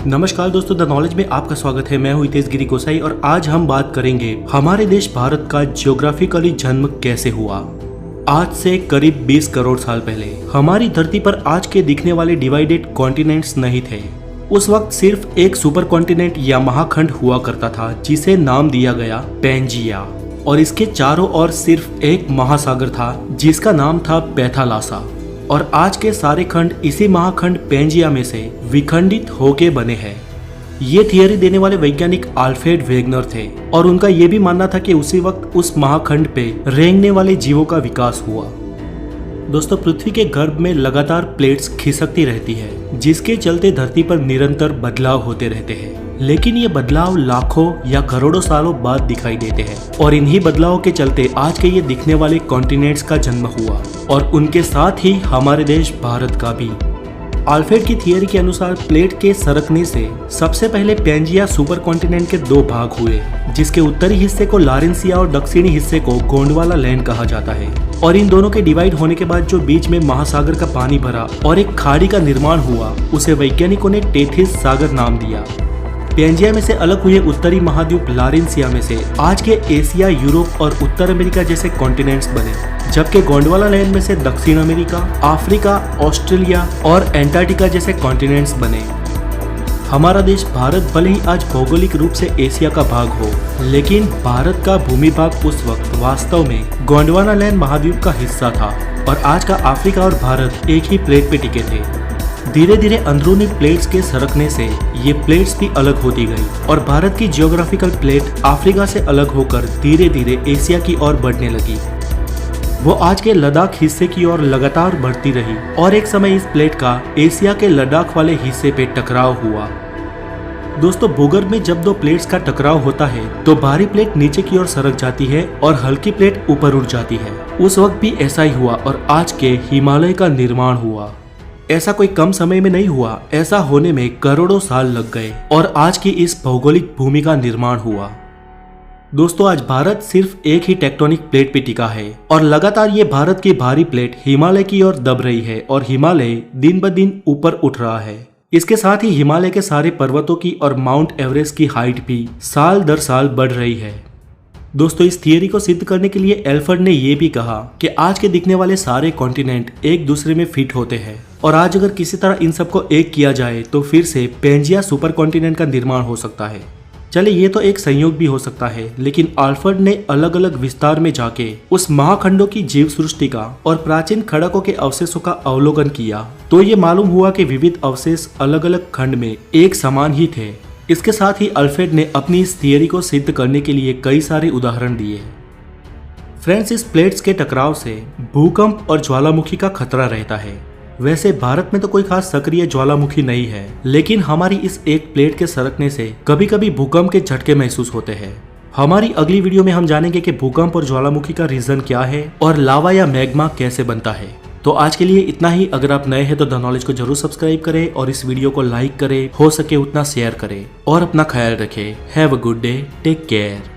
नमस्कार दोस्तों, the knowledge में आपका स्वागत है। मैं हूं हितेश गिरी गोसाई और आज हम बात करेंगे हमारे देश भारत का ज्योग्राफिकली जन्म कैसे हुआ। आज से करीब 20 करोड़ साल पहले हमारी धरती पर आज के दिखने वाले डिवाइडेड कॉन्टिनेंट्स नहीं थे। उस वक्त सिर्फ एक सुपर कॉन्टिनेंट या महाखंड हुआ करता था जिसे नाम दिया गया पैंजिया, और इसके चारों ओर सिर्फ एक महासागर था जिसका नाम था पैथालासा। और आज के सारे खंड इसी महाखंड पैंजिया में से विखंडित होके बने हैं। ये थियरी देने वाले वैज्ञानिक अल्फ्रेड वेगनर थे और उनका ये भी मानना था कि उसी वक्त उस महाखंड पे रेंगने वाले जीवों का विकास हुआ। दोस्तों, पृथ्वी के गर्भ में लगातार प्लेट्स खिसकती रहती है जिसके चलते धरती पर निरंतर बदलाव होते रहते हैं, लेकिन ये बदलाव लाखों या करोड़ों सालों बाद दिखाई देते हैं। और इन्हीं बदलावों के चलते आज के ये दिखने वाले कॉन्टिनेंट्स का जन्म हुआ और उनके साथ ही हमारे देश भारत का भी। अल्फ्रेड की थियरी के अनुसार प्लेट के सरकने से सबसे पहले पैंजिया सुपर कॉन्टिनेंट के दो भाग हुए, जिसके उत्तरी हिस्से को लारेंसिया और दक्षिणी हिस्से को गोंडवाना लैंड कहा जाता है। और इन दोनों के डिवाइड होने के बाद जो बीच में महासागर का पानी भरा और एक खाड़ी का निर्माण हुआ, उसे वैज्ञानिकों ने टेथिस सागर नाम दिया। पैंजिया में से अलग हुए उत्तरी महाद्वीप लारेंसिया में से आज के एशिया, यूरोप और उत्तर अमेरिका जैसे कॉन्टिनेंट्स बने, जबकि गोंडवाना लैंड में से दक्षिण अमेरिका, अफ्रीका, ऑस्ट्रेलिया और एंटार्क्टिका जैसे कॉन्टिनेंट्स बने। हमारा देश भारत भले ही आज भौगोलिक रूप से एशिया का भाग हो, लेकिन भारत का भूमि भाग उस वक्त वास्तव में गोंडवाना लैंड महाद्वीप का हिस्सा था और आज का अफ्रीका और भारत एक ही प्लेट पे टिके थे। धीरे धीरे अंदरूनी प्लेट्स के सरकने से ये प्लेट्स भी अलग होती गई और भारत की जियोग्राफिकल प्लेट अफ्रीका से अलग होकर धीरे धीरे एशिया की ओर बढ़ने लगी। वो आज के लद्दाख हिस्से की ओर लगातार बढ़ती रही और एक समय इस प्लेट का एशिया के लद्दाख वाले हिस्से पे टकराव हुआ। दोस्तों, भूगर्भ में जब दो प्लेट्स का टकराव होता है तो भारी प्लेट नीचे की ओर सरक जाती है और हल्की प्लेट ऊपर उठ जाती है। उस वक्त भी ऐसा ही हुआ और आज के हिमालय का निर्माण हुआ। ऐसा कोई कम समय में नहीं हुआ, ऐसा होने में करोड़ों साल लग गए और आज की इस भौगोलिक भूमि का निर्माण हुआ। दोस्तों, आज भारत सिर्फ एक ही टेक्टोनिक प्लेट पे टिका है और लगातार ये भारत की भारी प्लेट हिमालय की ओर दब रही है और हिमालय दिन ब दिन ऊपर उठ रहा है। इसके साथ ही हिमालय के सारे पर्वतों की और माउंट एवरेस्ट की हाइट भी साल दर साल बढ़ रही है। दोस्तों, इस थियरी को सिद्ध करने के लिए अल्फ्रेड ने यह भी कहा कि आज के दिखने वाले सारे कॉन्टिनेंट एक दूसरे में फिट होते हैं और आज अगर किसी तरह इन सबको एक किया जाए तो फिर से पैंजिया सुपर कॉन्टिनेंट का निर्माण हो सकता है। चले, ये तो एक संयोग भी हो सकता है, लेकिन अल्फ्रेड ने अलग अलग विस्तार में जाके उस महाखंडों की जीव सृष्टि का और प्राचीन खड़कों के अवशेषों का अवलोकन किया तो ये मालूम हुआ कि विविध अवशेष अलग अलग खंड में एक समान ही थे। इसके साथ ही अल्फ्रेड ने अपनी इस थियरी को सिद्ध करने के लिए कई सारे उदाहरण दिए। फ्रेंड्स, इस प्लेट्स के टकराव से भूकंप और ज्वालामुखी का खतरा रहता है। वैसे भारत में तो कोई खास सक्रिय ज्वालामुखी नहीं है, लेकिन हमारी इस एक प्लेट के सरकने से कभी कभी भूकंप के झटके महसूस होते हैं। हमारी अगली वीडियो में हम जानेंगे कि भूकंप और ज्वालामुखी का रीजन क्या है और लावा या मैग्मा कैसे बनता है। तो आज के लिए इतना ही। अगर आप नए हैं तो द नॉलेज को जरूर सब्सक्राइब करें और इस वीडियो को लाइक करें, हो सके उतना शेयर करें और अपना ख्याल रखें। Have a good day, take care.